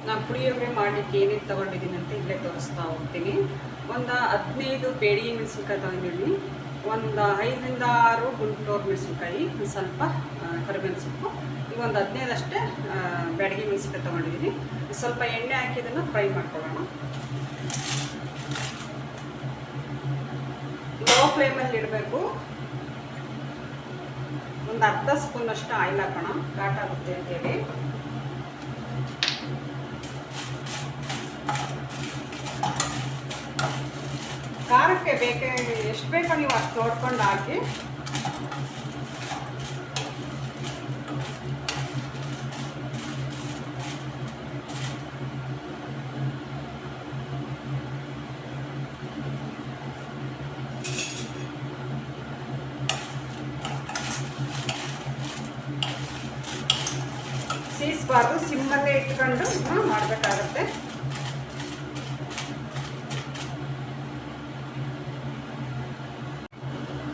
ನಾನು ಪುಳಿಯೋಗರೆ ಮಾಡಲಿಕ್ಕೆ ಏನೇನು ತೊಗೊಂಡಿದ್ದೀನಿ ಅಂತ ಇಲ್ಲೇ ತೋರಿಸ್ತಾ ಹೋಗ್ತೀನಿ. ಒಂದು 15 ಬೇಡಿಗೆ ಮೆಣಸಿನ್ಕಾಯಿ ತೊಗೊಂಡಿದ್ದೀನಿ, ಒಂದು 5ರಿಂದ 6 ಗುಂಟೂರು ಮೆಣಸಿನ್ಕಾಯಿ, ಒಂದು ಸ್ವಲ್ಪ ಕರಿಬೇವಿನ ಸೊಪ್ಪು, ಈಗ ಒಂದು 15 ಅಷ್ಟೇ ಬ್ಯಾಡಗಿ ಮೆಣಸಿನ್ಕಾಯಿ ತೊಗೊಂಡಿದ್ದೀನಿ. ಸ್ವಲ್ಪ ಎಣ್ಣೆ ಹಾಕಿ ಇದನ್ನು ಫ್ರೈ ಮಾಡ್ಕೊಳ್ಳೋಣ. ಲೋ ಫ್ಲೇಮಲ್ಲಿ ಇಡಬೇಕು. ಒಂದು ಅರ್ಧ ಸ್ಪೂನಷ್ಟು ಆಯಿಲ್ ಹಾಕೋಣ, ಘಾಟ್ ಆಗುತ್ತೆ ಅಂತೇಳಿ. ಖಾರಕ್ಕೆ ಎಷ್ಟು ಬೇಕೋ ನೀವು ಅಷ್ಟು ನೋಡ್ಕೊಂಡು ಹಾಕಿ. ಸೀಸ್ಬಾರ್ದು, ಸಿಮ್ಮಲ್ಲೇ ಇಟ್ಕೊಂಡು ಮಾಡಬೇಕಾಗತ್ತೆ.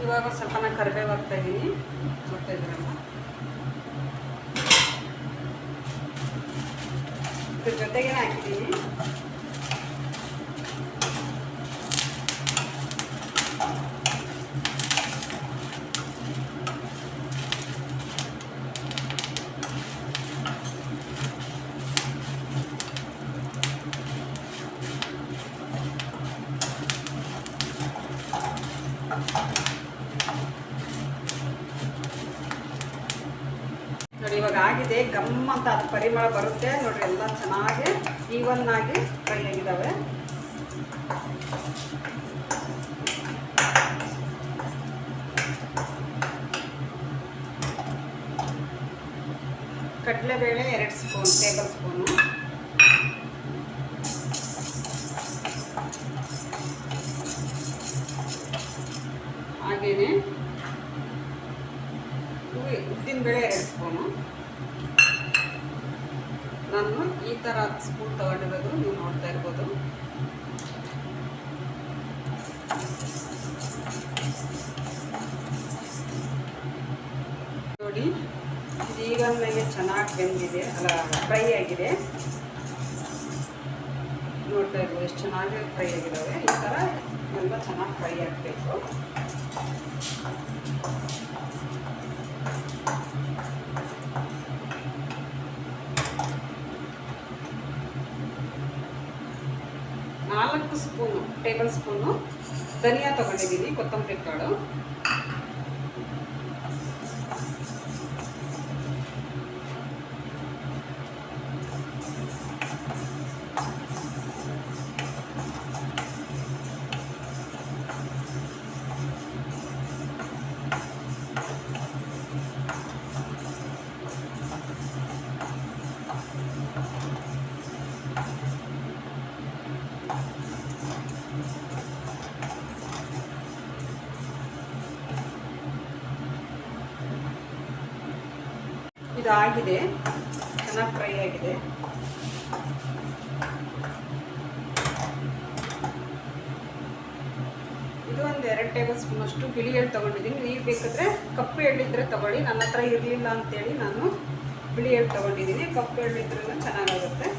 ಇವಾಗ ಸ್ವಲ್ಪ ನಾನು ಕರಿಬೇವು ಹಾಕ್ತಾ ಇದ್ದೀನಿ, ನೋಡ್ತಾ ಇದ್ದೀರಲ್ಲ. ಇದ್ರ ಜೊತೆಗೇನೆ ಹಾಕಿದ್ದೀನಿ ನೋಡಿ. ಇವಾಗ ಆಗಿದೆ, ಗಮ್ ಅಂತ ಅದು ಪರಿಮಳ ಬರುತ್ತೆ ನೋಡ್ರಿ. ಎಲ್ಲ ಚೆನ್ನಾಗಿ ಈವನ್ ಆಗಿ ಫ್ರೈ ಆಗಿದ್ದಾವೆ. ಕಡಲೆಬೇಳೆ 2 ಟೇಬಲ್ ಸ್ಪೂನು, ಹಾಗೇನೆ ಉದ್ದಿನಬೇಳೆ 2 ಸ್ಪೂನು. ನಾನು ಈ ಥರ ಸ್ಪೂನ್ ತಗೊಂಡಿರೋದು ನೀವು ನೋಡ್ತಾ ಇರ್ಬೋದು. ನೋಡಿ, ಇದು ಈವನ್ನಾಗಿ ಚೆನ್ನಾಗಿ ಬೆಂದಿದೆ, ಅಲ್ಲ ಫ್ರೈ ಆಗಿದೆ. ನೋಡ್ತಾ ಇರ್ಬೋದು ಎಷ್ಟು ಚೆನ್ನಾಗಿ ಫ್ರೈ ಆಗಿದ್ದಾವೆ. ಈ ಥರ ಎಲ್ಲ ಚೆನ್ನಾಗಿ ಫ್ರೈ ಆಗಬೇಕು. ಟೇಬಲ್ ಸ್ಪೂನು ಧನಿಯಾ ತೊಗೊಂಡಿದ್ದೀನಿ, ಕೊತ್ತಂಬರಿ ಕಾಳು, ಇದಾಗಿದೆ, ಚೆನ್ನಾಗಿ ಫ್ರೈ ಆಗಿದೆ. ಇದು ಒಂದು 2 ಟೇಬಲ್ ಸ್ಪೂನ್ ಅಷ್ಟು ಬಿಳಿ ಎಳ್ಳು ತೊಗೊಂಡಿದ್ದೀನಿ. ನೀವು ಬೇಕಾದರೆ ಕಪ್ಪು ಎಳ್ಳಿದ್ರೆ ತೊಗೊಳ್ಳಿ. ನನ್ನ ಹತ್ರ ಇರಲಿಲ್ಲ ಅಂತೇಳಿ ನಾನು ಬಿಳಿ ಎಳ್ಳು ತೊಗೊಂಡಿದ್ದೀನಿ. ಕಪ್ಪು ಎಳ್ಳಿದ್ರೂ ಚೆನ್ನಾಗಾಗುತ್ತೆ.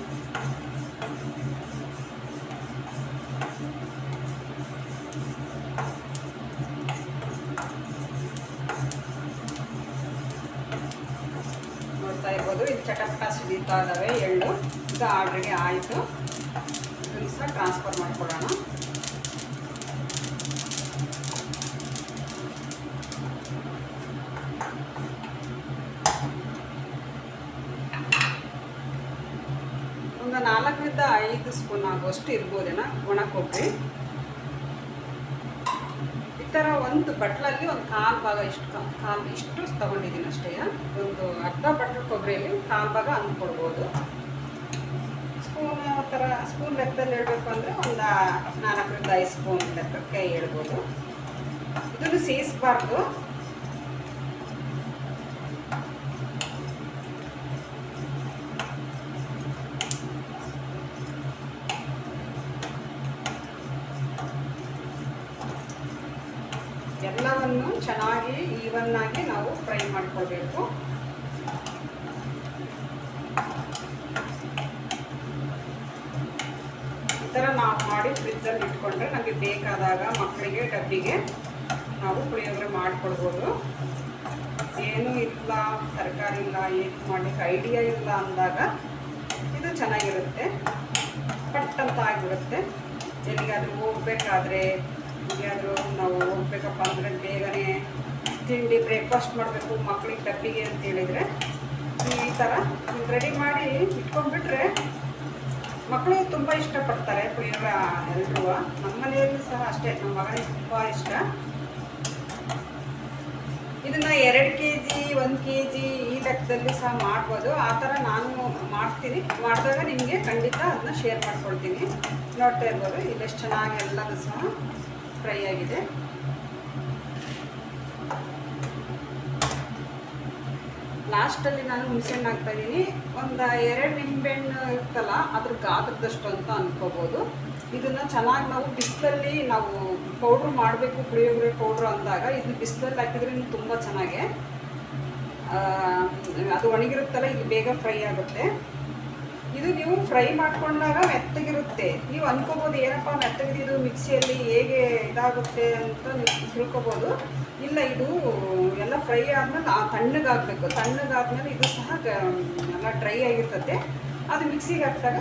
ಇರ್ಬೋದು. ಇದು ಚಟಪಟ ಸಿಡಿತಾ ಇದ್ದಾವೆ ಎಳ್ಳು. ಇದು ಆಲ್ರೆಡಿ ಆಯಿತು. ಇದನ್ನು ಸಹ ಟ್ರಾನ್ಸ್ಫರ್ ಮಾಡ್ಕೊಳ್ಳೋಣ. ಒಂದು 4ರಿಂದ 5 ಸ್ಪೂನ್ ಆಗುವಷ್ಟು ಇರ್ಬೋದೇನೋ ಒಣ ಕೊಬ್ಬರಿ. ಈ ಥರ ಒಂದು ಬಟ್ಲಲ್ಲಿ ಒಂದು 1/4 ಭಾಗ ಇಷ್ಟು ತೊಗೊಂಡಿದ್ದೀನಿ ಅಷ್ಟೇ. ಒಂದು ಅರ್ಧ ಬಟ್ಲು ಕೊಬ್ಬರಿಯಲ್ಲಿ 1/4 ಭಾಗ ಅಂದ್ಕೊಡ್ಬೋದು. ಸ್ಪೂನ್ ಲೆಕ್ಕದಲ್ಲಿ ಹೇಳ್ಬೇಕು ಅಂದರೆ ಒಂದು 4ರಿಂದ 5 ಸ್ಪೂನ್ ಲೆಕ್ಕಕ್ಕೆ ಹೇಳ್ಬೋದು. ಇದನ್ನು ಸೇರಿಸಬಾರ್ದು. ಎಲ್ಲವನ್ನು ಚೆನ್ನಾಗಿ ಈವನ್ ಆಗಿ ನಾವು ಫ್ರೈ ಮಾಡ್ಕೊಳ್ಬೇಕು. ಥರ ನಾವು ಮಾಡಿ ಫ್ರಿಜ್ಜಲ್ಲಿ ಇಟ್ಕೊಂಡ್ರೆ ನಮಗೆ ಬೇಕಾದಾಗ ಮಕ್ಕಳಿಗೆ ಡಬ್ಬಿಗೆ ನಾವು ಪುಳಿಯೋಗರೆ ಮಾಡಿಕೊಡ್ಬೋದು. ಏನೂ ಇಲ್ಲ, ತರಕಾರಿ ಇಲ್ಲ, ಏನು ಮಾಡಲಿಕ್ಕೆ ಐಡಿಯಾ ಇಲ್ಲ ಅಂದಾಗ ಇದು ಚೆನ್ನಾಗಿರುತ್ತೆ. ಪಟ್ಟಂತ ಆಗಿಬಿಡುತ್ತೆ. ಎಲ್ಲಿಗಾದರೂ ಹೋಗ್ಬೇಕಾದ್ರೆ, ಎಲ್ಲಿಗಾದರೂ ನಾವು ಹೋಗ್ಬೇಕಪ್ಪ ಅಂದರೆ ಬೇಗನೆ ತಿಂಡಿ ಬ್ರೇಕ್ಫಾಸ್ಟ್ ಮಾಡಬೇಕು ಮಕ್ಕಳಿಗೆ ಡಬ್ಬಿಗೆ ಅಂತ ಹೇಳಿದರೆ ಈ ಥರ ರೆಡಿ ಮಾಡಿ ಇಟ್ಕೊಂಡ್ಬಿಟ್ರೆ ಮಕ್ಕಳು ತುಂಬ ಇಷ್ಟಪಡ್ತಾರೆ ಪುಳಿಯೋಗರೆ. ಎಲ್ಲರೂ ನಮ್ಮ ಮನೆಯಲ್ಲಿ ಸಹ ಅಷ್ಟೇ, ನಮ್ಮ ಮಗನಿಗೆ ತುಂಬ ಇಷ್ಟ. ಇದನ್ನು 2 kg 1 kg ಈ ಲೆಕ್ಕದಲ್ಲಿ ಸಹ ಮಾಡ್ಬೋದು. ಆ ಥರ ನಾನು ಮಾಡ್ತೀನಿ. ಮಾಡಿದಾಗ ನಿಮಗೆ ಖಂಡಿತ ಅದನ್ನ ಶೇರ್ ಮಾಡ್ಕೊಳ್ತೀನಿ. ನೋಡ್ತಾ ಇರ್ಬೋದು ಇಲ್ಲೆಷ್ಟು ಚೆನ್ನಾಗಿ ಎಲ್ಲದೂ ಸಹ ಫ್ರೈ ಆಗಿದೆ. ಲಾಸ್ಟಲ್ಲಿ ನಾನು ಹುಣಸೆಹಣ್ಣು ಹಾಕ್ತಾಯಿದ್ದೀನಿ. ಒಂದು 2 ನಿಂಬೆಹಣ್ಣು ಇರ್ತಲ್ಲ ಅದ್ರ ಗಾತ್ರದಷ್ಟು ಅಂತ ಅಂದ್ಕೋಬೋದು. ಇದನ್ನು ಚೆನ್ನಾಗಿ ನಾವು ಬಿಸಿಲಲ್ಲಿ ನಾವು ಪೌಡ್ರ್ ಮಾಡಬೇಕು ಪುಳಿಯೋಗರೆ ಪೌಡ್ರ್ ಅಂದಾಗ ಇದನ್ನು ಬಿಸಿಲಲ್ಲಿ ಹಾಕಿದ್ರೆ ಇನ್ನು ತುಂಬ ಚೆನ್ನಾಗೆ ಅದು ಒಣಗಿರುತ್ತಲ್ಲ, ಇದು ಬೇಗ ಫ್ರೈ ಆಗುತ್ತೆ. ಇದು ನೀವು ಫ್ರೈ ಮಾಡ್ಕೊಂಡಾಗ ಮೆತ್ತಗಿರುತ್ತೆ. ನೀವು ಅಂದ್ಕೋಬೋದು ಏನಪ್ಪ ಮೆತ್ತಗಿದ್ದು ಮಿಕ್ಸಿಯಲ್ಲಿ ಹೇಗೆ ಇದಾಗುತ್ತೆ ಅಂತ ನೀವು ತಿಳ್ಕೊಬೋದು. ಇಲ್ಲ, ಇದು ಎಲ್ಲ ಫ್ರೈ ಆದಮೇಲೆ ತಣ್ಣಗಾಗಬೇಕು. ತಣ್ಣಗಾದ್ಮೇಲೆ ಇದು ಸಹ ಎಲ್ಲ ಡ್ರೈ ಆಗಿರ್ತದೆ. ಅದು ಮಿಕ್ಸಿಗೆ ಹಾಕಿದಾಗ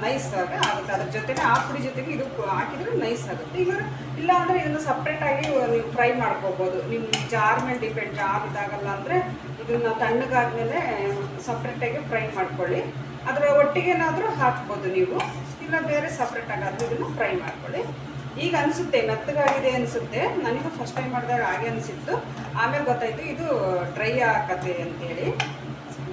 ನೈಸ್ ಆಗುತ್ತೆ. ಅದ್ರ ಜೊತೆಗೆ ಆ ಪುಡಿ ಜೊತೆಗೆ ಇದು ಹಾಕಿದರೆ ನೈಸ್ ಆಗುತ್ತೆ. ಇಲ್ಲ ಅಂದರೆ ಇದನ್ನು ಸಪ್ರೇಟಾಗಿ ನೀವು ಫ್ರೈ ಮಾಡ್ಕೋಬೋದು. ನಿಮ್ಮ ಜಾರ್ ಮೇಲೆ ಡಿಪೆಂಡ್. ಜಾರ್ ಇದಾಗಲ್ಲ ಅಂದರೆ ಇದನ್ನು ತಣ್ಣಗಾದ್ಮೇಲೆ ಸಪ್ರೇಟಾಗಿ ಫ್ರೈ ಮಾಡ್ಕೊಳ್ಳಿ. ಅದರ ಒಟ್ಟಿಗೆನಾದರೂ ಹಾಕ್ಬೋದು ನೀವು, ಇಲ್ಲ ಬೇರೆ ಸಪ್ರೇಟಾಗಿ ಆದರೂ ಇದನ್ನು ಫ್ರೈ ಮಾಡ್ಕೊಳ್ಳಿ. ಈಗ ಅನಿಸುತ್ತೆ ಮೆತ್ತಗಾಗಿದೆ ಅನಿಸುತ್ತೆ. ನನಗೂ ಫಸ್ಟ್ ಟೈಮ್ ಮಾಡಿದಾಗ ಹಾಗೆ ಅನಿಸಿತ್ತು. ಆಮೇಲೆ ಗೊತ್ತಾಯಿತು ಇದು ಡ್ರೈ ಆಕತ್ತೆ ಅಂತೇಳಿ.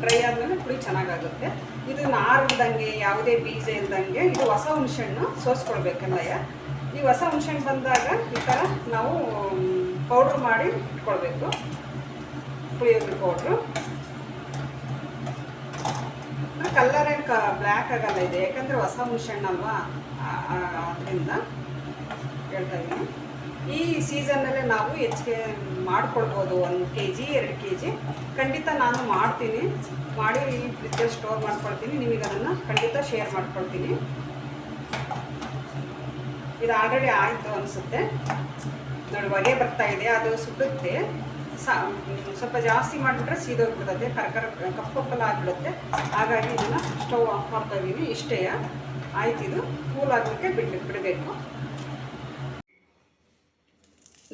ಡ್ರೈ ಆದಮೇಲೆ ಪುಡಿ ಚೆನ್ನಾಗಾಗುತ್ತೆ. ಇದು ನಾರಿಲ್ದಂಗೆ ಯಾವುದೇ ಬೀಜ ಇಲ್ದಂಗೆ ಇದು ಹೊಸ ಹುಣಸೆಹಣ್ಣು ಸೋಸ್ಕೊಳ್ಬೇಕಲ್ಲಯ್ಯ. ಈ ಹೊಸ ಹುಣಸೆಹಣ್ಣು ಬಂದಾಗ ಈ ಥರ ನಾವು ಪೌಡ್ರ್ ಮಾಡಿ ಇಟ್ಕೊಳ್ಬೇಕು, ಪುಳಿಯೋಗರೆ ಪೌಡ್ರು. ಕಲ್ಲರ್ ಏನು ಬ್ಲ್ಯಾಕ್ ಆಗಲ್ಲ ಇದೆ, ಯಾಕಂದರೆ ಹೊಸ ಹುಣಸೆಹಣ್ಣು ಅಲ್ವಾ, ಅದರಿಂದ ಹೇಳ್ತಾ ಇದ್ದೀನಿ. ಈ ಸೀಸನ್ನಲ್ಲೇ ನಾವು ಹೆಚ್ಚಿಗೆ ಮಾಡ್ಕೊಳ್ಬೋದು. 1 kg 2 kg ಖಂಡಿತ ನಾನು ಮಾಡ್ತೀನಿ. ಮಾಡಿ ಫ್ರಿಜ್ಜಲ್ಲಿ ಸ್ಟೋರ್ ಮಾಡ್ಕೊಳ್ತೀನಿ. ನಿಮಗೆ ಅದನ್ನು ಖಂಡಿತ ಶೇರ್ ಮಾಡ್ಕೊಳ್ತೀನಿ. ಇದು ಆಲ್ರೆಡಿ ಆಯಿತು ಅನಿಸುತ್ತೆ ನೋಡಿ, ಹೊಗೆ ಬರ್ತಾ ಇದೆ. ಅದು ಸುಡುತ್ತೆ. ಸ್ವಲ್ಪ ಜಾಸ್ತಿ ಮಾಡಿಬಿಟ್ರೆ ಸೀದೋಗ್ಬಿಡುತ್ತೆ, ಕಪ್ಪಲ್ಲ ಆಗಿಬಿಡುತ್ತೆ. ಹಾಗಾಗಿ ಇದನ್ನು ಸ್ಟವ್ ಆಫ್ ಮಾಡ್ತಾ ಇದ್ದೀನಿ. ಇಷ್ಟೇ, ಆಯ್ತು. ಇದು ಕೂಲ್ ಆಗಲಿಕ್ಕೆ ಬಿಡಬೇಕು.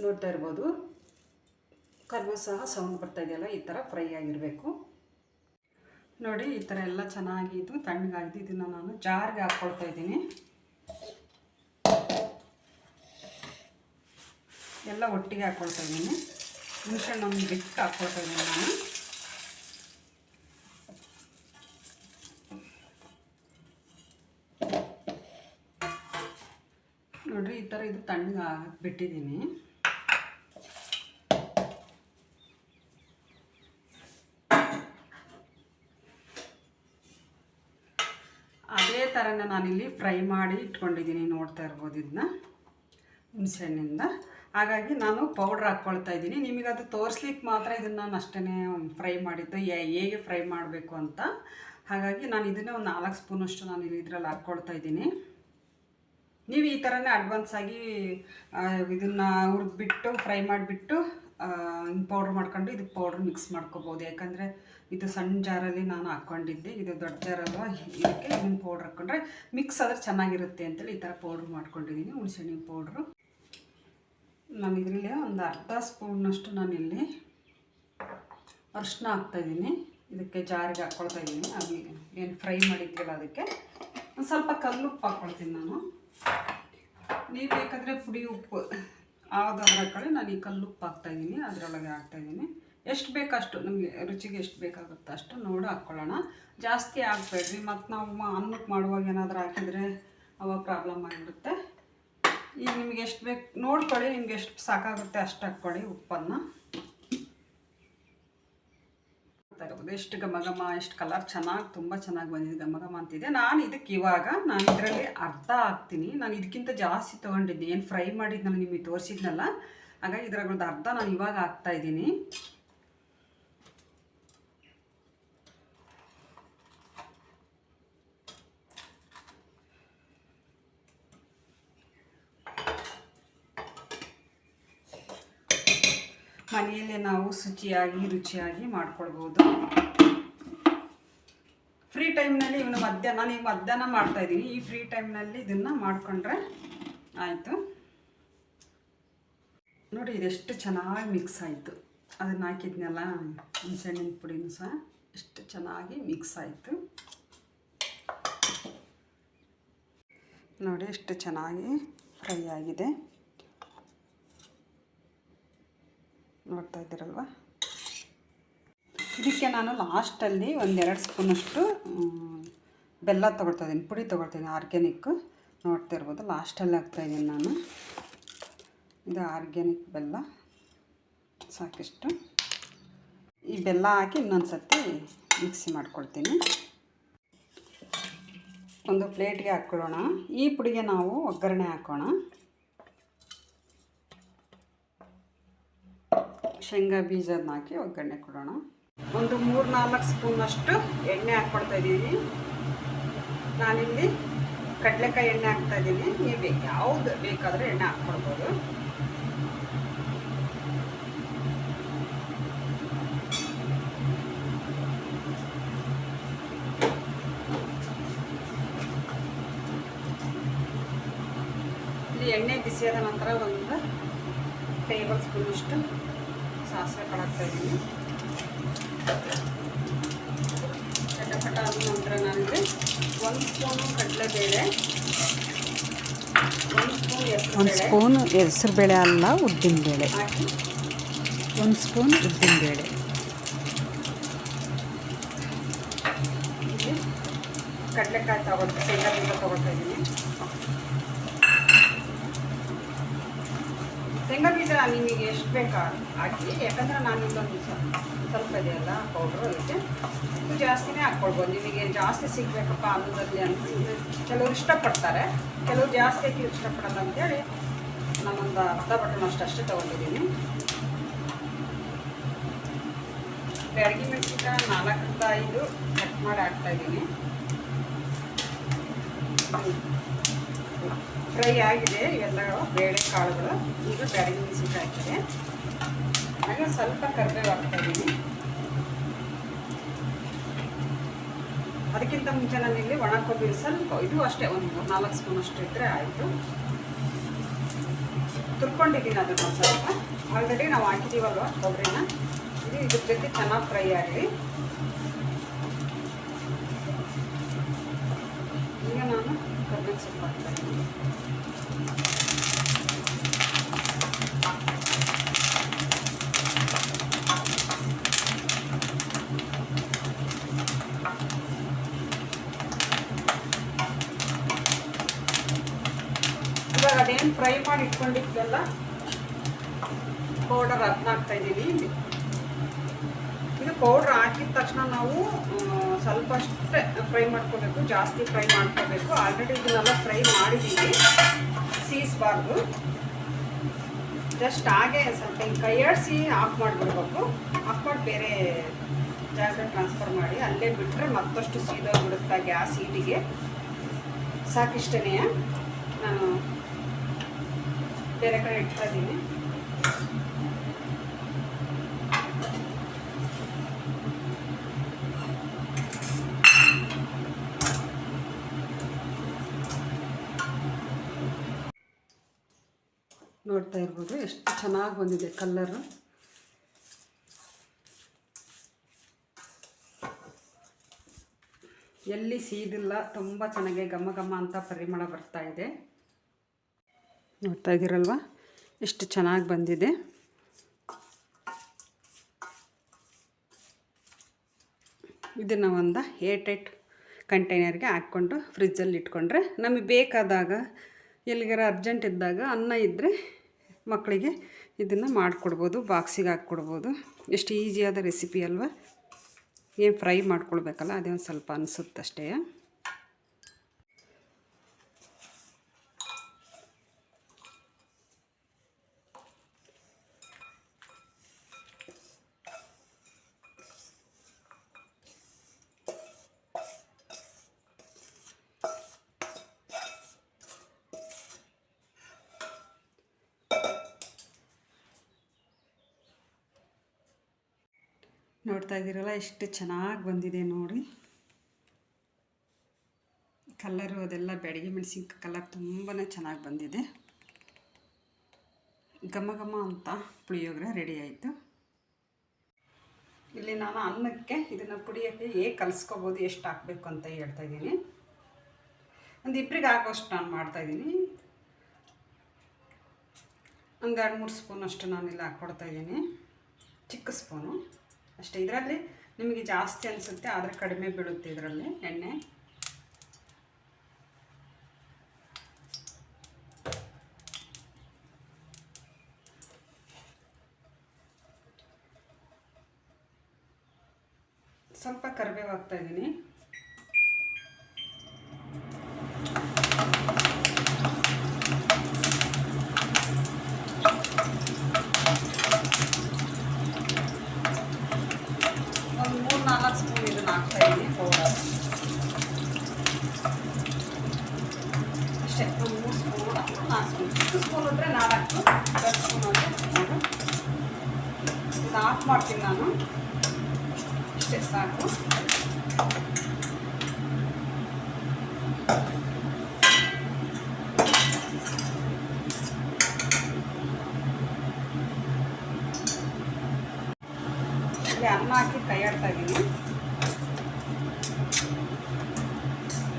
ನೋಡ್ತಾ ಇರ್ಬೋದು ಕರ್ಬೇವು ಸಹ ಸೌಂಡ್ ಬರ್ತಾ ಇದೆಯಲ್ಲ, ಈ ಥರ ಫ್ರೈ ಆಗಿರಬೇಕು ನೋಡಿ. ಈ ಥರ ಎಲ್ಲ ಚೆನ್ನಾಗಿ ಇದು ತಣ್ಣಗಾಗಿದೆ. ಇದನ್ನು ನಾನು ಜಾರ್ಗೆ ಹಾಕ್ಕೊಳ್ತಾ ಇದ್ದೀನಿ. ಎಲ್ಲ ಒಟ್ಟಿಗೆ ಹಾಕ್ಕೊಳ್ತಾ ಇದ್ದೀನಿ. ಹುಣಸೆಹಣ್ಣು ಒಂದು ಬಿಟ್ಟು ಹಾಕ್ಕೊಳ್ತಾ ಇದ್ದೀನಿ ನಾನು. ನೋಡಿರಿ ಈ ಥರ ಇದು ತಣ್ಣಗೆ ಬಿಟ್ಟಿದ್ದೀನಿ. ಅದೇ ಥರನೇ ನಾನಿಲ್ಲಿ ಫ್ರೈ ಮಾಡಿ ಇಟ್ಕೊಂಡಿದ್ದೀನಿ. ನೋಡ್ತಾ ಇರ್ಬೋದು ಇದನ್ನ ಹುಣಸೆಹಣ್ಣಿಂದ. ಹಾಗಾಗಿ ನಾನು ಪೌಡ್ರ್ ಹಾಕ್ಕೊಳ್ತಾ ಇದ್ದೀನಿ. ನಿಮಗೆ ಅದು ತೋರಿಸ್ಲಿಕ್ಕೆ ಮಾತ್ರ ಇದನ್ನು ನಾನು ಅಷ್ಟೇ ಫ್ರೈ ಮಾಡಿದ್ದು, ಹೇಗೆ ಫ್ರೈ ಮಾಡಬೇಕು ಅಂತ. ಹಾಗಾಗಿ ನಾನು ಇದನ್ನೇ ಒಂದು 4 ಸ್ಪೂನಷ್ಟು ನಾನು ಇದರಲ್ಲಿ ಹಾಕ್ಕೊಳ್ತಾ ಇದ್ದೀನಿ. ನೀವು ಈ ಥರನೇ ಅಡ್ವಾನ್ಸ್ ಆಗಿ ಇದನ್ನು ಹುರಿದ್ಬಿಟ್ಟು ಫ್ರೈ ಮಾಡಿಬಿಟ್ಟು ಪೌಡ್ರ್ ಮಾಡ್ಕೊಂಡು ಇದಕ್ಕೆ ಪೌಡ್ರ್ ಮಿಕ್ಸ್ ಮಾಡ್ಕೋಬೋದು. ಯಾಕಂದರೆ ಇದು ಸಣ್ಣ ಜಾರಲ್ಲಿ ನಾನು ಹಾಕ್ಕೊಂಡಿದ್ದೆ, ಇದು ದೊಡ್ಡ ಜಾರಲ್ವ, ಇದಕ್ಕೆ ಇದನ್ನು ಪೌಡ್ರ್ ಹಾಕ್ಕೊಂಡ್ರೆ ಮಿಕ್ಸ್ ಆದರೆ ಚೆನ್ನಾಗಿರುತ್ತೆ ಅಂತೇಳಿ ಈ ಥರ ಪೌಡ್ರ್ ಮಾಡ್ಕೊಂಡಿದ್ದೀನಿ. ಹುಣಸೆಹಣ್ಣಿನ ಪೌಡ್ರು ನಾನು ಇದರಲ್ಲಿ ಒಂದು ಅರ್ಧ ಸ್ಪೂನಷ್ಟು ನಾನಿಲ್ಲಿ ಅರಿಶಿನ ಹಾಕ್ತಾಯಿದ್ದೀನಿ. ಇದಕ್ಕೆ ಜಾರಿಗೆ ಹಾಕ್ಕೊಳ್ತಾ ಇದ್ದೀನಿ. ಅದು ಏನು ಫ್ರೈ ಮಾಡಿದ್ದೀವಲ್ಲ ಅದಕ್ಕೆ ಒಂದು ಸ್ವಲ್ಪ ಕಲ್ಲುಪ್ಪು ಹಾಕ್ಕೊಳ್ತೀನಿ ನಾನು. ನೀವು ಬೇಕಾದರೆ ಪುಡಿ ಉಪ್ಪು ಯಾವುದಾದ್ರೂ ಹಾಕ್ಕೊಳ್ಳಿ. ನಾನು ಈ ಕಲ್ಲುಪ್ಪು ಹಾಕ್ತಾಯಿದ್ದೀನಿ, ಅದರೊಳಗೆ ಹಾಕ್ತಾಯಿದ್ದೀನಿ. ಎಷ್ಟು ಬೇಕಷ್ಟು ನಮಗೆ ರುಚಿಗೆ ಎಷ್ಟು ಬೇಕಾಗುತ್ತೋ ಅಷ್ಟು ನೋಡಿ ಹಾಕ್ಕೊಳ್ಳೋಣ. ಜಾಸ್ತಿ ಹಾಕ್ಬೇಡ್ರಿ, ಮತ್ತು ನಾವು ಅನ್ನಕ್ಕೆ ಮಾಡುವಾಗ ಏನಾದರೂ ಹಾಕಿದರೆ ಅವಾಗ ಪ್ರಾಬ್ಲಮ್ ಆಗಿಬಿಡುತ್ತೆ. ಈಗ ನಿಮಗೆ ಎಷ್ಟು ಬೇಕು ನೋಡ್ಕೊಳ್ಳಿ, ನಿಮ್ಗೆ ಎಷ್ಟು ಸಾಕಾಗುತ್ತೆ ಅಷ್ಟು ಹಾಕ್ಕೊಳ್ಳಿ ಉಪ್ಪನ್ನು. ಎಷ್ಟು ಘಮ ಘಮ, ಎಷ್ಟು ಕಲರ್ ಚೆನ್ನಾಗಿ, ತುಂಬ ಚೆನ್ನಾಗಿ ಬಂದಿದೆ, ಘಮ ಘಮ ಅಂತಿದೆ. ನಾನು ಇದರಲ್ಲಿ ಅರ್ಧ ಹಾಕ್ತೀನಿ. ನಾನು ಇದಕ್ಕಿಂತ ಜಾಸ್ತಿ ತೊಗೊಂಡಿದ್ದೆ, ಏನು ಫ್ರೈ ಮಾಡಿದ್ದು ನಾನು ನಿಮಗೆ ತೋರಿಸಿದ್ನಲ್ಲ. ಹಾಗಾಗಿ ಇದರದ್ದು ಅರ್ಧ ನಾನು ಇವಾಗ ಹಾಕ್ತಾಯಿದ್ದೀನಿ. ಮನೆಯಲ್ಲೇ ನಾವು ಶುಚಿಯಾಗಿ ರುಚಿಯಾಗಿ ಮಾಡ್ಕೊಳ್ಬೋದು. ಫ್ರೀ ಟೈಮ್ನಲ್ಲಿ ಇವನು ನಾನು ಈಗ ಮಧ್ಯಾಹ್ನ ಮಾಡ್ತಾಯಿದ್ದೀನಿ. ಈ ಫ್ರೀ ಟೈಮ್ನಲ್ಲಿ ಇದನ್ನು ಮಾಡಿಕೊಂಡ್ರೆ ಆಯಿತು. ನೋಡಿ ಇದೆಷ್ಟು ಚೆನ್ನಾಗಿ ಮಿಕ್ಸ್ ಆಯಿತು. ಅದನ್ನು ಹಾಕಿದ್ನಲ್ಲ ಹುಣಸೆಹಣ್ಣಿನ ಪುಡಿನೂ ಸಹ ಎಷ್ಟು ಚೆನ್ನಾಗಿ ಮಿಕ್ಸ್ ಆಯಿತು. ನೋಡಿ ಎಷ್ಟು ಚೆನ್ನಾಗಿ ಫ್ರೈ ಆಗಿದೆ, ನೋಡ್ತಾ ಇದ್ದೀರಲ್ವ. ಇದಕ್ಕೆ ನಾನು ಲಾಸ್ಟಲ್ಲಿ 1-2 ಸ್ಪೂನಷ್ಟು ಬೆಲ್ಲ ತೊಗೊಳ್ತಾಯಿದ್ದೀನಿ, ಪುಡಿ ತೊಗೊಳ್ತೀನಿ ಆರ್ಗ್ಯಾನಿಕ್ಕು. ನೋಡ್ತಾ ಇರ್ಬೋದು ಲಾಸ್ಟಲ್ಲಿ ಹಾಕ್ತಾಯಿದ್ದೀನಿ ನಾನು. ಇದು ಆರ್ಗ್ಯಾನಿಕ್ ಬೆಲ್ಲ, ಸಾಕಿಷ್ಟು. ಈ ಬೆಲ್ಲ ಹಾಕಿ ಇನ್ನೊಂದು ಸರ್ತಿ ಮಿಕ್ಸಿ ಮಾಡ್ಕೊಳ್ತೀನಿ. ಒಂದು ಪ್ಲೇಟ್ಗೆ ಹಾಕ್ಕೊಳ್ಳೋಣ. ಈ ಪುಡಿಗೆ ನಾವು ಒಗ್ಗರಣೆ ಹಾಕೋಣ. ಶೇಂಗಾ ಬೀಜನ ಹಾಕಿ ಒಗ್ಗರಣೆ ಕೊಡೋಣ. ಒಂದು 3-4 ಸ್ಪೂನಷ್ಟು ಎಣ್ಣೆ ಹಾಕ್ಕೊಳ್ತಾಯಿದ್ದೀನಿ. ನಾನಿಲ್ಲಿ ಕಡಲೆಕಾಯಿ ಎಣ್ಣೆ ಹಾಕ್ತಾಯಿದ್ದೀನಿ. ನೀವು ಯಾವುದು ಬೇಕಾದರೂ ಎಣ್ಣೆ ಹಾಕ್ಕೊಳ್ಬೋದು. ಎಣ್ಣೆ ಬಿಸಿಯಾದ ನಂತರ 1 ಟೇಬಲ್ ಸ್ಪೂನಷ್ಟು ಸಾಸಿವೆ ಕಾಳು ಹಾಕ್ತಾಯಿದ್ದೀನಿ. ಚಟಪಟ ಆದ ನಂತರ ನನಗೆ 1 ಸ್ಪೂನು ಕಡಲೆಬೇಳೆ, 1 ಸ್ಪೂನ್ ಹೆಸರುಬೇಳೆ ಅಲ್ಲ ಉದ್ದಿನಬೇಳೆ ಹಾಕಿ 1 ಸ್ಪೂನ್ ಉದ್ದಿನಬೇಳೆ. ಇಲ್ಲಿ ಕಡಲೆಕಾಯಿ ಶೇಂಗಾ ಬೀಜ ತೊಗೊಳ್ತಾಯಿದ್ದೀನಿ. ಶೇಂಗಾ ಬೀಜ ನಿಮಗೆ ಎಷ್ಟು ಬೇಕಾ ಹಾಕಿ, ಯಾಕಂದರೆ ನಾನು ಇಲ್ಲೊಂದು ಸ್ವಲ್ಪ ಇದೆಯಲ್ಲ ಪೌಡ್ರು, ಅದಕ್ಕೆ ಇದು ಜಾಸ್ತಿನೇ ಹಾಕ್ಕೊಳ್ಬೋದು. ನಿಮಗೆ ಜಾಸ್ತಿ ಸಿಗಬೇಕಪ್ಪ ಅನ್ನೋದಲ್ಲಿ ಅಂತ ಕೆಲವರು ಇಷ್ಟಪಡ್ತಾರೆ, ಕೆಲವರು ಜಾಸ್ತಿ ಹಾಕಿ ಇಷ್ಟಪಡಲ್ಲ ಅಂತೇಳಿ ನಾನೊಂದು ಅರ್ಧ ಬಟನ್ ಅಷ್ಟೇ ತೊಗೊಂಡಿದ್ದೀನಿ. ಬ್ಯಾಡಗಿ ಮೆಣಸಿನ್ಕಾಯಿ 4-5 ಕಟ್ ಮಾಡಿ ಹಾಕ್ತಾಯಿದ್ದೀನಿ. ಫ್ರೈ ಆಗಿದೆ ಇವೆಲ್ಲ ಬೇಳೆ ಕಾಳುಗಳು. ಈಗ ಬ್ಯಾಡಗಿ ಮೆಣಸಿನ್ಕಾಯಿ ಹಾಕಿದೆ. ಹಾಗೆ ಸ್ವಲ್ಪ ಕರಿಬೇವು ಹಾಕ್ತಾಯಿದ್ದೀನಿ. ಅದಕ್ಕಿಂತ ಮುಂಚೆ ನಾನಿಲ್ಲಿ ಒಣ ಕೊಬ್ಬರಿ ಸ್ವಲ್ಪ, ಇದು ಅಷ್ಟೇ ಒಂದು 4 ಸ್ಪೂನಷ್ಟು ಇದ್ದರೆ ಆಯಿತು. ತುರ್ಕೊಂಡಿದ್ದೀನಿ ಅದನ್ನು ಸ್ವಲ್ಪ. ಆಲ್ರೆಡಿ ನಾವು ಹಾಕಿದ್ದೀವಲ್ವ ಕೊಬ್ಬರಿನ, ಇದು ಇದ್ರ ಜೊತೆ ಚೆನ್ನಾಗಿ ಫ್ರೈ ಆಗಲಿ. ಈಗ ನಾನು ಕರ್ಬೇವು ಸೊಪ್ಪು ಹಾಕ್ತಾಯಿದ್ದೀನಿ. ಇವಾಗ ಅದೇನು ಫ್ರೈ ಮಾಡಿ ಇಟ್ಕೊಂಡಿದ್ದಲ್ಲ ಪೌಡರ್ ಅದನ್ನ ಹಾಕ್ತಾಯಿದ್ದೀನಿ. ಇದು ಪೌಡ್ರ್ ಹಾಕಿದ ತಕ್ಷಣ ನಾವು ಸ್ವಲ್ಪ ಅಷ್ಟೇ ಫ್ರೈ ಮಾಡ್ಕೋಬೇಕು, ಜಾಸ್ತಿ ಫ್ರೈ ಮಾಡ್ಕೋಬೇಕು. ಆಲ್ರೆಡಿ ಇದನ್ನೆಲ್ಲ ಫ್ರೈ ಮಾಡಿದ್ದೀವಿ, ಸೀಸಬಾರ್ದು. ಜಸ್ಟ್ ಹಾಗೆ ಸ್ವಲ್ಪ ಹಿಂಗೆ ಕೈಯಾಡಿಸಿ ಆಫ್ ಮಾಡಿಬಿಡ್ಬೇಕು. ಆಫ್ ಮಾಡಿ ಬೇರೆ ಜಾಗ ಟ್ರಾನ್ಸ್ಫರ್ ಮಾಡಿ ಅಲ್ಲೇ ಬಿಟ್ಟರೆ ಮತ್ತಷ್ಟು ಸೀದೋಗ್ಬಿಡುತ್ತೆ ಗ್ಯಾಸ್ ಹೀಟಿಗೆ. ಸಾಕಿಷ್ಟೇ, ನಾನು ಬೇರೆ ಕಡೆ ಇಡ್ತಾ ಇದ್ದೀನಿ. ನೋಡ್ತಾ ಇರ್ಬೋದು ಎಷ್ಟು ಚೆನ್ನಾಗಿ ಬಂದಿದೆ ಕಲ್ಲರು. ಎಲ್ಲಿ ಸೀದಿಲ್ಲ, ತುಂಬ ಚೆನ್ನಾಗಿ ಘಮ ಘಮ ಅಂತ ಪರಿಮಳ ಬರ್ತಾ ಇದೆ. ನೋಡ್ತಾ ಇದ್ದೀರಲ್ವ ಎಷ್ಟು ಚೆನ್ನಾಗಿ ಬಂದಿದೆ. ಇದನ್ನು ಒಂದು ಏರ್ಟೈಟ್ ಕಂಟೈನರ್ಗೆ ಹಾಕ್ಕೊಂಡು ಫ್ರಿಜ್ಜಲ್ಲಿ ಇಟ್ಕೊಂಡ್ರೆ ನಮಗೆ ಬೇಕಾದಾಗ ಎಲ್ಲಿಗಾರ ಅರ್ಜೆಂಟ್ ಇದ್ದಾಗ ಅನ್ನ ಇದ್ದರೆ ಮಕ್ಕಳಿಗೆ ಇದನ್ನು ಮಾಡಿಕೊಡ್ಬೋದು, ಬಾಕ್ಸಿಗೆ ಹಾಕ್ಕೊಡ್ಬೋದು. ಎಷ್ಟು ಈಸಿಯಾದ ರೆಸಿಪಿ ಅಲ್ವಾ. ಏನು ಫ್ರೈ ಮಾಡ್ಕೊಳ್ಬೇಕಲ್ಲ, ಅದೇ ಒಂದು ಸ್ವಲ್ಪ ಅನಿಸುತ್ತಷ್ಟೇ. ನೋಡ್ತಾ ಇದ್ದೀರಲ್ಲ ಎಷ್ಟು ಚೆನ್ನಾಗಿ ಬಂದಿದೆ ನೋಡಿ. ಕಲರು ಅದೆಲ್ಲ ಬ್ಯಾಡಗಿ ಮೆಣಸಿನ್ಕಾಯಿ ಕಲರ್ ತುಂಬಾ ಚೆನ್ನಾಗಿ ಬಂದಿದೆ. ಘಮ ಘಮ ಅಂತ ಪುಳಿಯೋಗರೆ ರೆಡಿ ಆಯಿತು. ಇಲ್ಲಿ ನಾನು ಅನ್ನಕ್ಕೆ ಇದನ್ನು ಪುಡಿಯೋಕ್ಕೆ ಹೇಗೆ ಕಲಿಸ್ಕೋಬೋದು, ಎಷ್ಟು ಹಾಕಬೇಕು ಅಂತ ಹೇಳ್ತಾ ಇದ್ದೀನಿ. ಒಂದು ಇಬ್ಬರಿಗೆ ಆಗೋಷ್ಟು ನಾನು ಮಾಡ್ತಾಯಿದ್ದೀನಿ. ಒಂದು 2-3 ಸ್ಪೂನ್ ಅಷ್ಟು ನಾನಿಲ್ಲಿ ಹಾಕ್ಕೊಡ್ತಾಯಿದ್ದೀನಿ, ಚಿಕ್ಕ ಸ್ಪೂನು ಅಷ್ಟೇ. ಇದರಲ್ಲಿ ನಿಮಗೆ ಜಾಸ್ತಿ ಅನಿಸುತ್ತೆ, ಆದರೆ ಕಡಿಮೆ ಬೀಳುತ್ತೆ ಇದರಲ್ಲಿ ಎಣ್ಣೆ. ಸ್ವಲ್ಪ ಕರಿಬೇವು ಹಾಕ್ತಾಯಿದ್ದೀನಿ. ಒಂದು 3-4 ಸ್ಪೂನ್ ಇದನ್ನು ಹಾಕ್ತಾಯಿದ್ದೀನಿ ಪೌಡರ್ ಅಷ್ಟೇ. ಒಂದು 3 ಸ್ಪೂನು 4 ಸ್ಪೂನ್, 2 ಸ್ಪೂನ್ ಇದ್ದರೆ 4, 2 ಸ್ಪೂನ್ ಅಂದರೆ ಇದನ್ನು ಆಫ್ ಮಾಡ್ತೀನಿ ನಾನು. ಇಷ್ಟೇ ಸಾಕು. ಇಲ್ಲಿ ಅನ್ನ ಹಾಕಿ ಕೈ ಆಡ್ತಾ ಇದ್ದೀನಿ.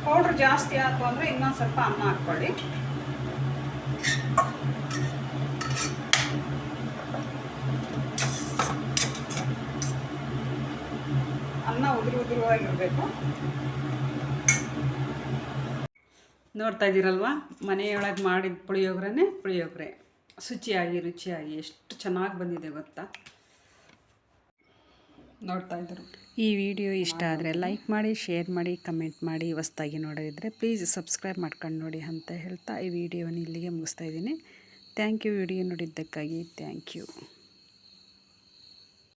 ಪೌಡ್ರ್ ಜಾಸ್ತಿ ಆಯಿತು ಅಂದರೆ ಇನ್ನೊಂದು ಸ್ವಲ್ಪ ಅನ್ನ ಹಾಕ್ಕೊಳ್ಳಿ. ಅನ್ನ ಉದುರುವಾಗಿರಬೇಕು. ನೋಡ್ತಾ ಇದ್ದೀರಲ್ವ, ಮನೆಯೊಳಗೆ ಮಾಡಿದ ಪುಳಿಯೋಗರೆ ರುಚಿಯಾಗಿ ಎಷ್ಟು ಚೆನ್ನಾಗಿ ಬಂದಿದೆ ಗೊತ್ತಾ. ನೋಡ್ತಾ ಇದ್ದರು. ಈ ವಿಡಿಯೋ ಇಷ್ಟ ಆದರೆ ಲೈಕ್ ಮಾಡಿ, ಶೇರ್ ಮಾಡಿ, ಕಮೆಂಟ್ ಮಾಡಿ. ಹೊಸ್ದಾಗಿ ನೋಡೋದಿದ್ದರೆ ಪ್ಲೀಸ್ ಸಬ್ಸ್ಕ್ರೈಬ್ ಮಾಡ್ಕೊಂಡು ನೋಡಿ ಅಂತ ಹೇಳ್ತಾ ಈ ವಿಡಿಯೋನ ಇಲ್ಲಿಗೆ ಮುಗಿಸ್ತಾ ಇದ್ದೀನಿ. Thank you. ವಿಡಿಯೋ ನೋಡಿದ್ದಕ್ಕಾಗಿ ಥ್ಯಾಂಕ್ ಯು.